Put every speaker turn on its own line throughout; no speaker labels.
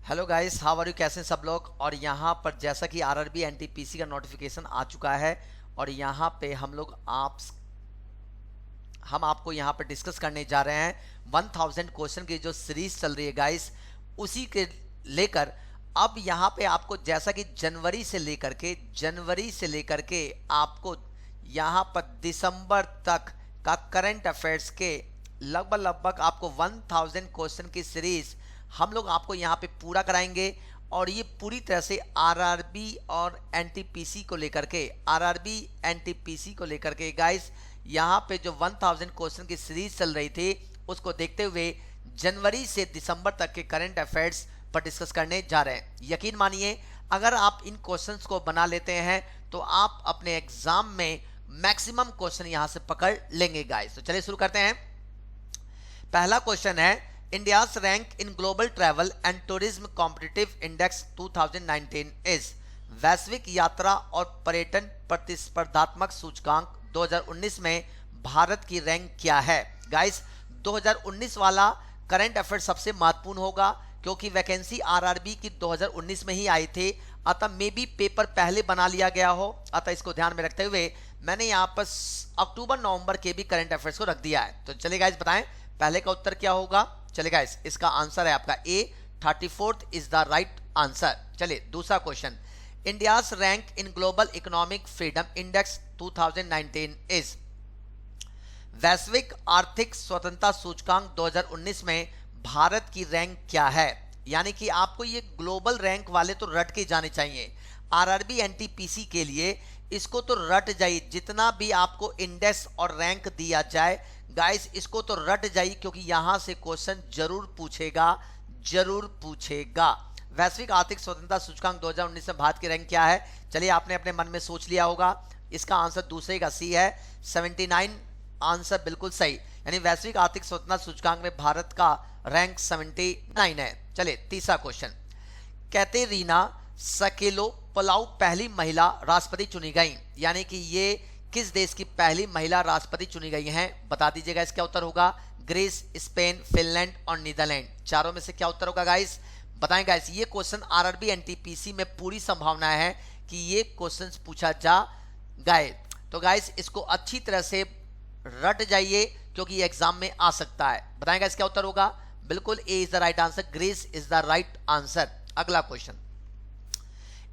Hello guys, how are you? कैसे हैं सब लोग? और यहाँ पर जैसा कि आरआरबी एनटीपीसी का नोटिफिकेशन आ चुका है और यहाँ पे हम आपको यहाँ पर डिस्कस करने जा रहे हैं 1000 क्वेश्चन की जो सीरीज चल रही है गाइस, उसी के लेकर अब यहाँ पे आपको जैसा कि जनवरी से लेकर के आपको यहाँ पर दिसंबर तक का करंट अफेयर्स के लगभग आपको 1000 क्वेश्चन की सीरीज हम लोग आपको यहाँ पे पूरा कराएंगे। और ये पूरी तरह से आरआरबी और एनटीपीसी को लेकर के गाइस, यहाँ पे जो 1000 क्वेश्चन की सीरीज चल रही थी उसको देखते हुए जनवरी से दिसंबर तक के करंट अफेयर्स पर डिस्कस करने जा रहे हैं। यकीन मानिए, अगर आप इन क्वेश्चंस को बना लेते हैं तो आप अपने एग्जाम में मैक्सिमम क्वेश्चन यहां से पकड़ लेंगे गाइस। तो चलिए शुरू करते हैं। पहला क्वेश्चन है, India's rank in global travel and tourism competitive index 2019 is. वैश्विक यात्रा और पर्यटन प्रतिस्पर्धात्मक सूचकांक 2019 में भारत की रैंक क्या है? गाइस, 2019 वाला करंट अफेयर सबसे महत्वपूर्ण होगा क्योंकि वैकेंसी आरआरबी की 2019 में ही आई थी, अतः मे बी पेपर पहले बना लिया गया हो। अतः इसको ध्यान में रखते हुए मैंने यहाँ पर अक्टूबर नवंबर के भी करंट अफेयर्स को रख दिया है। तो चलिए गाइस, बताएं पहले का उत्तर क्या होगा। चलिए गाइस, इसका आंसर है आपका ए, 34th is the right answer. चलिए दूसरा question, India's rank in global economic freedom index 2019 is. वैश्विक आर्थिक स्वतंत्रता सूचकांक 2019 में भारत की रैंक क्या है? यानी कि आपको ये ग्लोबल रैंक वाले तो रट के जाने चाहिए। आरआरबी एनटीपीसी के लिए इसको तो रट जाइए, जितना भी आपको इंडेक्स और रैंक दिया जाए गाइस, इसको तो रट जाइए क्योंकि यहां से क्वेश्चन जरूर पूछेगा। वैश्विक आर्थिक स्वतंत्रता सूचकांक 2019 में भारत की रैंक क्या है? चलिए, आपने अपने मन में सोच लिया होगा। इसका आंसर दूसरे का सी है, 79। आंसर बिल्कुल सही, यानी वैश्विक आर्थिक स्वतंत्रता सूचकांक में भारत का रैंक 79 है। चलिए तीसरा क्वेश्चन, कैटेरिना सकेलोपलाउ पहली महिला राष्ट्रपति चुनी गई, यानी कि ये किस देश की पहली महिला राष्ट्रपति चुनी गई हैं? बता दीजिएगा। इसका उत्तर होगा ग्रीस, स्पेन, फिनलैंड और नीदरलैंड। चारों में से क्या उत्तर होगा गाइस? बताएं गाइस। ये क्वेश्चन आरआरबी एनटीपीसी में पूरी संभावना है कि ये क्वेश्चन पूछा जा गाए। तो गाइस, इसको अच्छी तरह से रट जाइए क्योंकि एग्जाम में आ सकता है। बताएं गाइस क्या उत्तर होगा? बिल्कुल A is the right answer, Greece is the right answer. अगला question,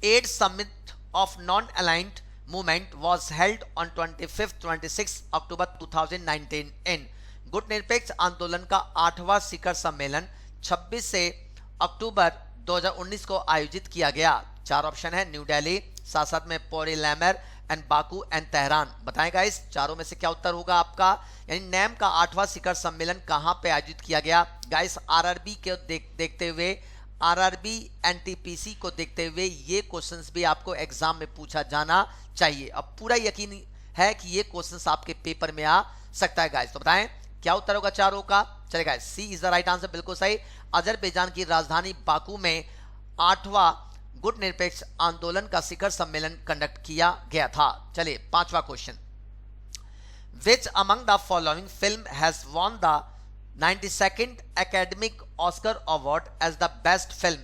8th summit of non aligned movement was held on 25-26 October 2019 in. गुटनिरपेक्ष आंदोलन का 8वां शिखर सम्मेलन 26 से अक्टूबर 2019 को आयोजित किया गया। चार ऑप्शन है, न्यू दिल्ली, साथ में पोरिलैमर एंड बाकू एंड तेहरान। बताएं गाइस, चारों में से क्या उत्तर होगा आपका? यानी नैम का 8वां शिखर सम्मेलन कहां पे आयोजित किया गया? गाइस, आरआरबी के देखते हुए, आरआरबी एनटीपीसी को देखते हुए ये क्वेश्चंस भी आपको एग्जाम में पूछा जाना चाहिए। अब पूरा यकीन है कि ये क्वेश्चंस आपके पेपर में आ सकता है गाइस। तो बताएं क्या उत्तर होगा चारों का? चलिए guys, C is the right answer, बिल्कुल सही। अजरबैजान की राजधानी बाकू में 8वां गुटनिरपेक्ष आंदोलन का शिखर सम्मेलन कंडक्ट किया गया था। चलिए पांचवा question, which among the following film has won the 92nd academic Oscar award as the best film?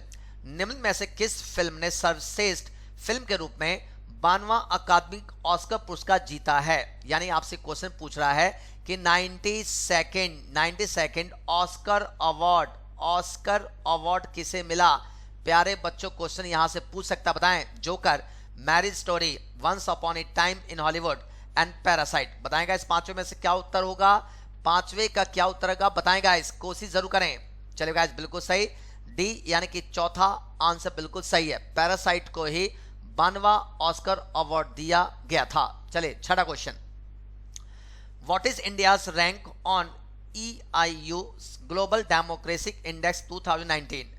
निम्न में से किस फिल्म ने सर्वश्रेष्ठ फिल्म के रूप में 92वां अकादमिक ऑस्कर पुरस्कार जीता है? यानी आपसे क्वेश्चन पूछ रहा है कि 92nd ऑस्कर अवार्ड किसे मिला? प्यारे बच्चों, क्वेश्चन यहां से पूछ सकता। बताएं। Joker, Marriage Story, Once Upon a Time in Hollywood and Parasite. बताएगा इस पांचों में से क्या उत्तर होगा? पांचवे का क्या उत्तर होगा? बताएगा, इस कोशिश जरूर करें। चलिए गाइस, बिल्कुल सही, डी यानी कि चौथा आंसर बिल्कुल सही है। पैरासाइट को ही 92वां ऑस्कर अवार्ड दिया गया था। चलिए छठा question, what is India's rank on EIU global democracy index 2019?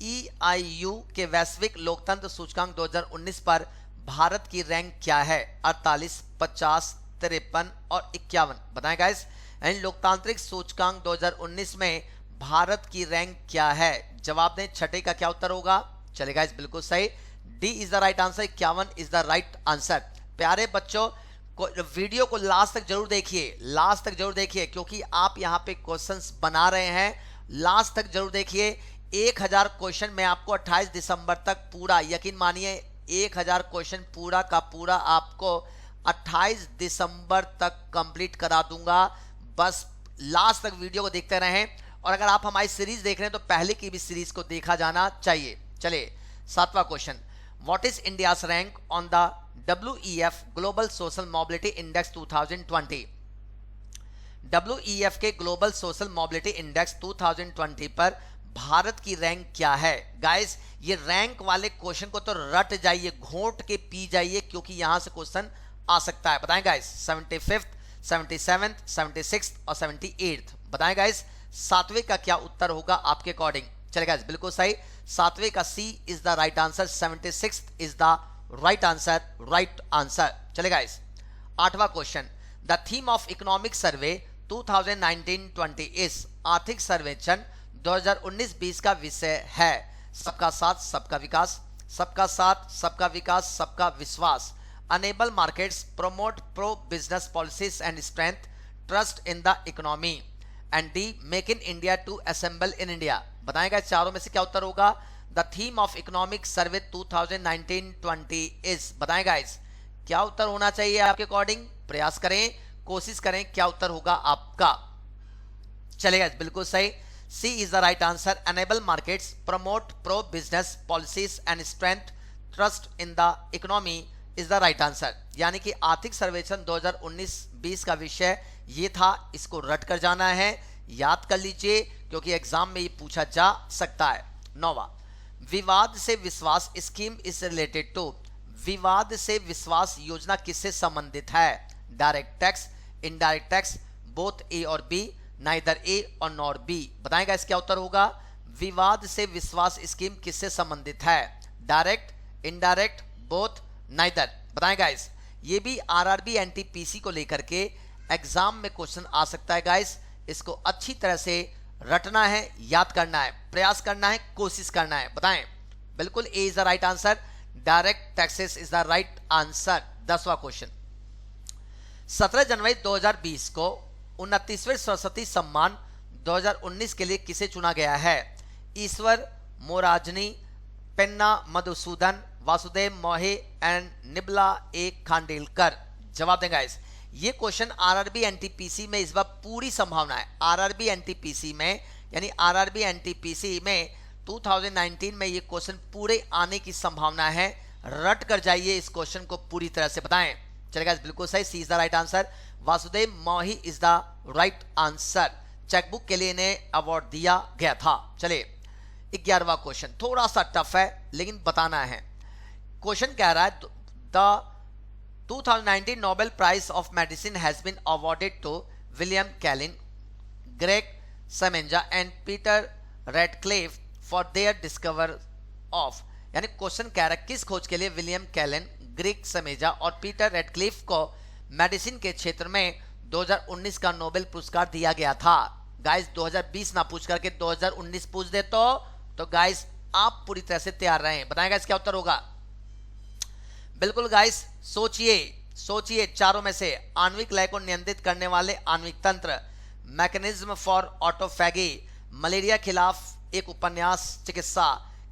EIU के वैश्विक लोकतंत्र सूचकांक 2019 पर भारत की रैंक क्या है? 48, 50, 53 और 51। बताएं गाइस, लोकतांत्रिक सूचकांक 2019 में भारत की रैंक क्या है? जवाब दें, छठे का क्या उत्तर होगा? चलेगा गाइस, बिल्कुल सही, D is the right answer, 51 is the right answer. प्यारे बच्चों, वीडियो को लास्ट तक जरूर देखिए, क्योंकि आप यहाँ पे क्वेश्चंस बना रहे हैं। लास्ट तक जरूर देखिए, 1000 क्वेश्चन मैं आपको 28 दिसंबर तक पूरा, यकीन मानिए 1000 क्वेश्चन पूरा का पूरा आपको 28 दिसंबर तक कंप्लीट करा दूंगा। बस लास्ट तक वीडियो को देखते रहें, और अगर आप हमारी सीरीज देख रहे हैं तो पहले की भी सीरीज को देखा जाना चाहिए। चलिए 7वां question, what is India's rank on the WEF global social mobility index 2020। WEF के ग्लोबल सोशल मोबिलिटी इंडेक्स 2020 पर भारत की रैंक क्या है। गाइस ये रैंक वाले क्वेश्चन को तो रट जाइए, घोंट के पी जाइए, क्योंकि यहां से क्वेश्चन आ सकता है। बताएं गाइस 75th, 77th, 76th और 78th। बताएं गाइस 7वें का क्या उत्तर होगा आपके अकॉर्डिंग। चले गाइस बिल्कुल सही, 7वें का C is the right answer, 76th is the right answer, right answer. चले गाइस 8वां question, the theme of economic survey 2019-20 इस आर्थिक सर्वेक्षण 2019-20 का विषय है सबका साथ सबका विकास, सबका साथ सबका विकास सबका विश्वास, enable markets, promote pro business policies and strength, trust in the economy, and the make in India to assemble in India. बताएगा चारों में से क्या उत्तर होगा। The theme of economic survey 2019-20 is, बताएगा इस क्या उत्तर होना चाहिए आपके अकॉर्डिंग। प्रयास करें, कोशिश करें, क्या उत्तर होगा आपका। चलेगा बिल्कुल सही, C is the right answer, enable markets, promote pro business policies and strength, trust in the economy is the right answer. यानी कि आर्थिक सर्वेक्षण 2019-20 का विषय ये था, इसको रट कर जाना है, याद कर लीजिए, क्योंकि एग्जाम में ये पूछा जा सकता है। 9वां, विवाद से विश्वास स्कीम इज रिलेटेड टू, विवाद से विश्वास योजना किससे संबंधित है। Direct tax, indirect tax, both A और बी, नाइदर ए और नॉर बी। बताएगा इसका उत्तर होगा, विवाद से विश्वास स्कीम किससे संबंधित है। Direct, indirect, both, neither. बताएगा इस ये भी आरआरबी एनटीपीसी को लेकर के एग्जाम में क्वेश्चन आ सकता है गाइस। इसको अच्छी तरह से रटना है, याद करना है, प्रयास करना है, कोशिश करना है। बताएं बिल्कुल A is the right answer, direct taxes is the right answer. 10वां क्वेश्चन, 17 जनवरी 2020 को 29वें सरस्वती सम्मान 2019 के लिए किसे चुना गया है। ईश्वर मोराजनी, पेन्ना मधुसूदन, वासुदेव मोहे एंड निबला ए खांडेलकर। जवाब देंगे इस ये क्वेश्चन आरआरबी एनटीपीसी में इस बार पूरी संभावना है। आरआरबी एनटीपीसी में यानी आरआरबी एनटीपीसी में 2019 में ये क्वेश्चन पूरे आने की संभावना है। रट कर जाइए इस क्वेश्चन को पूरी तरह से। बताएं चलेगा बिल्कुल सही, C is the right answer, Vasudev Mohi is the right answer. Checkbook के लिए इन्हें अवार्ड दिया गया था। चलिए 11वां क्वेश्चन थोड़ा सा टफ है लेकिन बताना है। क्वेश्चन कह रहा है the 2019 Nobel Prize of Medicine has been awarded to William Callen, Greg Semenza and Peter Radcliffe for their discovery of, यानी क्वेश्चन कह रहा है किस खोज के लिए विलियम कैलन, ग्रेग समेजा और पीटर रेडक्लिफ को मेडिसिन के क्षेत्र में 2019 का नोबेल पुरस्कार दिया गया था। गाइस 2020 ना पूछ करके 2019 पूछ दे तो गाइस आप पूरी तरह से तैयार रहें। बताएगा इसका उत्तर होगा। बिल्कुल गाइस सोचिए चारों में से आणविक लय को नियंत्रित करने वाले आणविक तंत्र, मैकेनिज्म फॉर ऑटोफैगी, मलेरिया खिलाफ एक उपन्यास, चिकित्सा,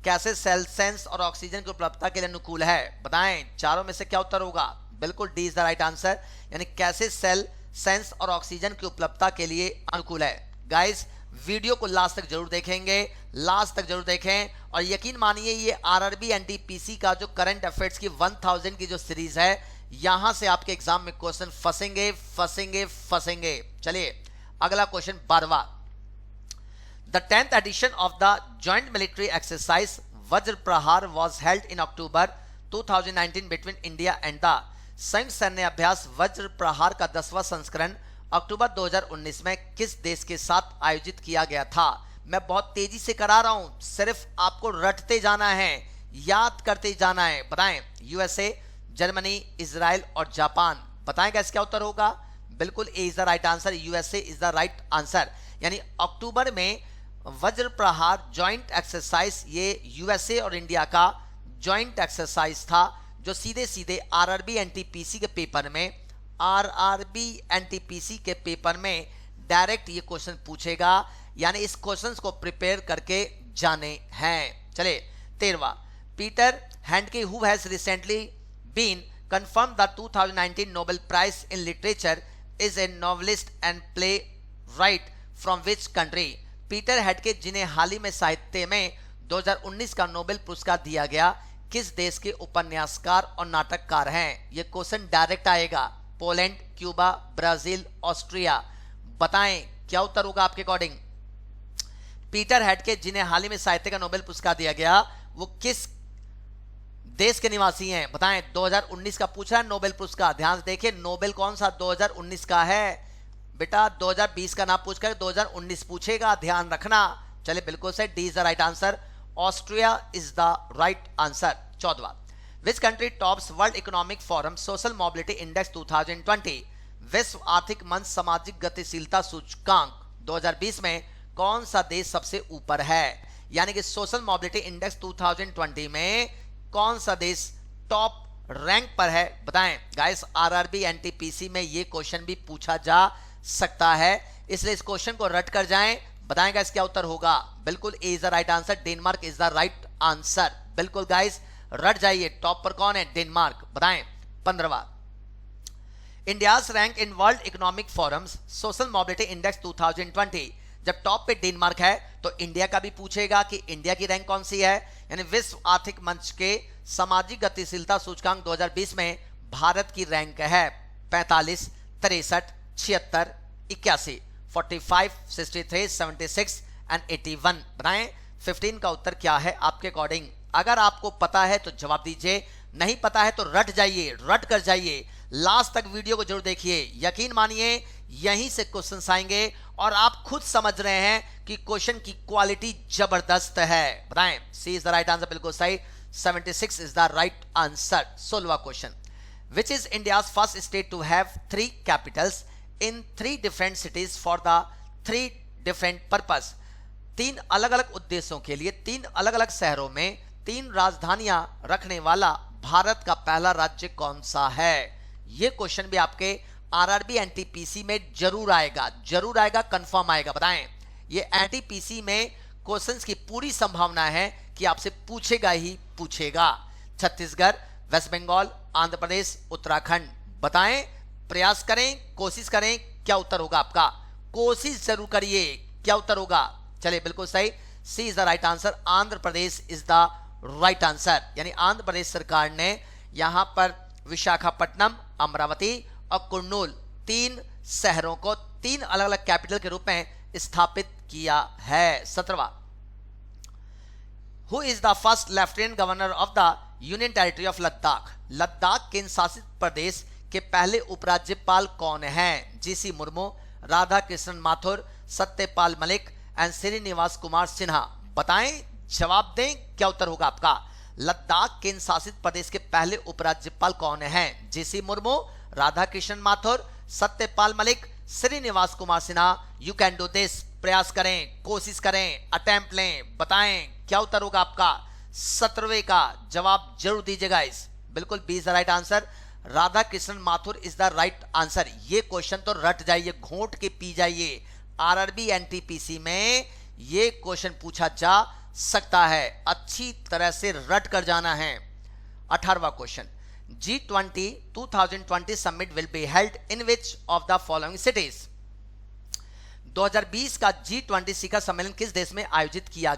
कैसे सेल सेंस और ऑक्सीजन की उपलब्धता के लिए अनुकूल है। बताएं चारों में से क्या उत्तर होगा। बिल्कुल D is the right answer, यानी कैसे सेल सेंस और ऑक्सीजन की उपलब्धता के लिए अनुकूल है। गाइस वीडियो को लास्ट तक जरूर देखेंगे, लास्ट तक जरूर देखें और यकीन मानिए ये आरआरबी एनटीपीसी का जो करंट अफेयर्स की 1000 की जो सीरीज है यहां से आपके एग्जाम में क्वेश्चन फंसेंगे। चलिए अगला क्वेश्चन 12वां, द 10th edition of the joint military exercise वज्र प्रहार was held in October 2019 between India and the संयुक्त सैन्य अभ्यास वज्र प्रहार का 10वां संस्करण अक्टूबर 2019 में किस देश के साथ आयोजित किया गया था। मैं बहुत तेजी से करा रहा हूं, सिर्फ आपको रटते जाना है, याद करते जाना है। बताएं यूएसए, जर्मनी, इजराइल और जापान। बताएंगे इसका उत्तर होगा। बिल्कुल A is the right answer, USA is the right answer. यानी अक्टूबर में वज्र प्रहार जॉइंट एक्सरसाइज ये यूएसए और इंडिया का जॉइंट एक्सरसाइज था जो सीधे आरआरबी एनटीपीसी के पेपर में डायरेक्ट ये क्वेश्चन पूछेगा। यानी इस क्वेश्चन को प्रिपेयर करके जाने हैं। चले 13वां, Peter Handke who has recently been confirmed the 2019 Nobel Prize in Literature is a novelist and playwright from which country? Peter Handke जिन्हें हाल ही में साहित्य में 2019 का नोबेल पुरस्कार दिया गया, किस देश के उपन्यासकार और नाटककार हैं? यह क्वेश्चन डायरेक्ट आएगा। Poland, Cuba, Brazil, Austria. बताएं क्या उत्तर होगा आपके अकॉर्डिंग। पीटर हैंडके जिन्हें हाल ही में साहित्य का नोबेल पुरस्कार दिया गया, वो किस देश के निवासी हैं? बताएं। 2019 का पूछा है नोबेल पुरस्कार, ध्यान से देखिए। नोबेल कौन सा 2019 का है बेटा? 2020 का ना पूछकर 2019 पूछेगा, ध्यान रखना। चले बिल्कुल से D is the right answer. Austria is the right answer. 14वां, which country tops World Economic Forum social mobility index 2020? विश्व आर्थिक मंच सामाजिक गतिशीलता सूचकांक 2020 में कौन सा देश सबसे ऊपर है? यानी कि सोशल मोबिलिटी इंडेक्स 2020 में कौन सा देश टॉप रैंक पर है? बताएं गाइस। आरआरबी एनटीपीसी में ये क्वेश्चन भी पूछा जा सकता है, इसलिए इस क्वेश्चन को रट कर जाएं। बताएं गाइस क्या उत्तर होगा। बिल्कुल A is the right answer, Denmark is the right answer. बिल्कुल गाइस रट जाइए। टॉप पर कौन है? डेनमार्क। बताएं। 15वां, India's rank in World Economic Forum's social mobility index 2020। जब टॉप पे डेनमार्क है तो इंडिया का भी पूछेगा कि इंडिया की रैंक कौन सी है। यानी विश्व आर्थिक मंच के सामाजिक गतिशीलता सूचकांक 2020 में भारत की रैंक है 45, 63, 76, 81, 45, 63, 76 एंड 81। बताएं 15 का उत्तर क्या है आपके अकॉर्डिंग। अगर आपको पता है तो जवाब दीजिए, नहीं पता है तो रट जाइए, रट कर जाइए। लास्ट तक वीडियो को जरूर देखिए, यकीन मानिए यहीं से क्वेश्चन आएंगे और आप खुद समझ रहे हैं कि क्वेश्चन की क्वालिटी जबरदस्त है। बताएं। C is the right answer, बिल्कुल सही। 76 इज द राइट आंसर। 16वां question, which is India's first state to have 3 capitals in 3 different cities for the 3 different purpose? 3 अलग अलग उद्देश्यों के लिए 3 अलग अलग शहरों में 3 राजधानियां रखने वाला भारत का पहला राज्य कौन सा है? यह क्वेश्चन भी आपके आरआरबी एनटीपीसी में जरूर आएगा, कंफर्म आएगा। बताएं। ये एनटीपीसी में क्वेश्चंस की पूरी संभावना है कि आपसे पूछेगा ही पूछेगा। छत्तीसगढ़, वेस्ट बंगाल, आंध्र प्रदेश, उत्तराखंड। बताएं, प्रयास करें, कोशिश करें, क्या उत्तर होगा आपका। कोशिश जरूर करिए, क्या उत्तर होगा। चलिए बिल्कुल सही, C is the right answer. Andhra Pradesh is the right answer. यानी आंध्र प्रदेश सरकार ने यहां पर विशाखापट्टनम, अमरावती और कुर्नूल 3 शहरों को 3 अलग अलग कैपिटल के रूप में स्थापित किया है। 17वां, who is the first lieutenant governor of the union territory of Ladakh? Ladakh केंद्र शासित प्रदेश के पहले उपराज्यपाल कौन हैं? GC Murmu, Radha Krishnan Mathur, Satyapal Malik and Shrinivas Kumar Sinha. बताएं, जवाब दें, क्या उत्तर होगा आपका। लद्दाख केंद्र शासित प्रदेश के पहले उपराज्यपाल कौन हैं? GC Murmu, Radha Krishnan Mathur, Satyapal Malik, Srinivas Kumar Sinha. You can do this. प्रयास करें, कोशिश करें, अटेम्प्ट लें। बताएं क्या उत्तर होगा आपका। 17वें का जवाब जरूर दीजिएगा। इस बिल्कुल B is the right answer. Radha Krishnan Mathur is the right answer. ये क्वेश्चन तो रट जाइए, घोंट के पी जाइए। आरआरबी एनटीपीसी में ये क्वेश्चन पूछा जा सकता है, अच्छी तरह से रट कर जाना है। 18वां question, G20 2020 summit will be held in which of the following cities? 2020 का G20 शिखर सम्मेलन किस देश में आयोजित किया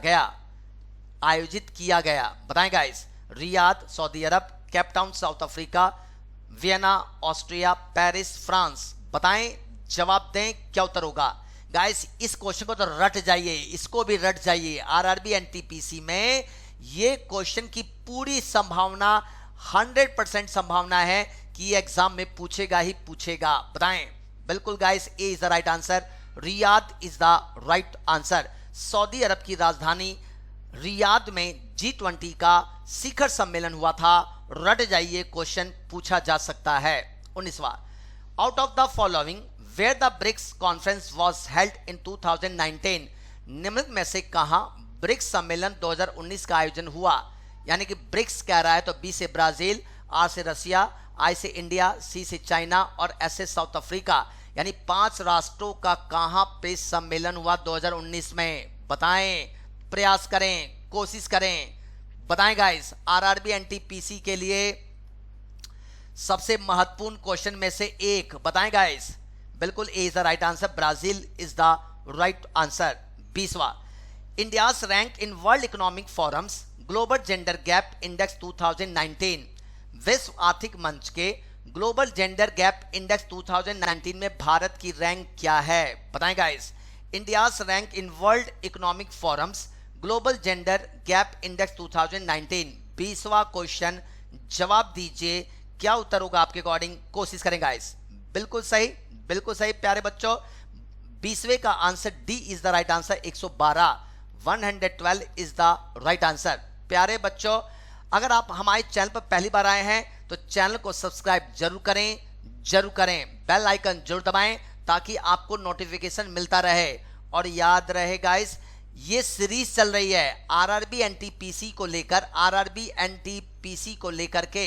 गया? बताएं guys. Riyadh, Saudi Arabia, Cape Town, South Africa, Vienna, Austria, Paris, France. बताएं, जवाब दें, क्या उत्तर होगा। गाइस इस क्वेश्चन को तो रट जाइए, इसको भी रट जाइए। आरआरबी एनटीपीसी में ये क्वेश्चन की पूरी संभावना 100% संभावना है कि ये एग्जाम में पूछेगा ही पूछेगा। बताएं। बिल्कुल guys, A is the right answer. Riyadh is the right answer. Saudi Arabia की राजधानी रियाद में G20 का शिखर सम्मेलन हुआ था। रट जाइए, क्वेश्चन पूछा जा सकता है। 19वां, out of the following where the BRICS conference was held in 2019? निम्नलिखित में से कहां ब्रिक्स सम्मेलन 2019 का आयोजन हुआ? यानी कि ब्रिक्स कह रहा है तो बी से ब्राजील, आर से रसिया, आई से इंडिया, सी से चाइना और एस से साउथ अफ्रीका। यानी 5 राष्ट्रों का कहां पे सम्मेलन हुआ 2019 में? बताएं, प्रयास करें, कोशिश करें। बताएं गाइस, आरआरबी एनटीपीसी के लिए सबसे महत्वपूर्ण क्वेश्चन में से एक बताएं गाइस। बिल्कुल A is the right answer, Brazil is the right answer. 20वां, India's rank in World Economic Forum's Global Gender Gap Index 2019। विश्व आर्थिक मंच के ग्लोबल जेंडर गैप इंडेक्स 2019 में भारत की रैंक क्या है? बताएं guys, India's rank in World Economic Forum's Global Gender Gap Index 2019। 20वां क्वेश्चन, जवाब दीजिए, क्या उत्तर होगा आपके अकॉर्डिंग? कोशिश करें गाइस। बिल्कुल सही, बिल्कुल सही प्यारे बच्चों। 20वें का answer D is the right answer, 112, 112 is the right answer. प्यारे बच्चों, अगर आप हमारे चैनल पर पहली बार आए हैं तो चैनल को सब्सक्राइब जरूर करें, जरूर करें, बेल आइकन जरूर दबाएं ताकि आपको नोटिफिकेशन मिलता रहे। और याद रहे गाइस, ये सीरीज चल रही है आरआरबी एनटीपीसी को लेकर, आरआरबी एनटीपीसी को लेकर के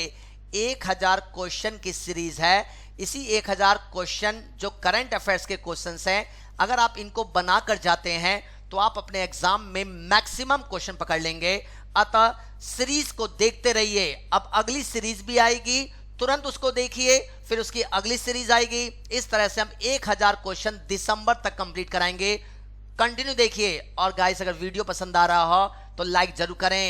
1000 क्वेश्चन की सीरीज है। इसी 1000 क्वेश्चन जो करंट अफेयर्स के क्वेश्चंस हैं, अगर आप इनको बनाकर जाते हैं तो आप अपने एग्जाम में मैक्सिमम क्वेश्चन पकड़ लेंगे। अतः सीरीज को देखते रहिए। अब अगली सीरीज भी आएगी, तुरंत उसको देखिए, फिर उसकी अगली सीरीज आएगी। इस तरह से हम 1000 क्वेश्चन दिसंबर तक कंप्लीट कराएंगे। कंटिन्यू देखिए। और गाइस, अगर वीडियो पसंद आ रहा हो तो लाइक जरूर करें।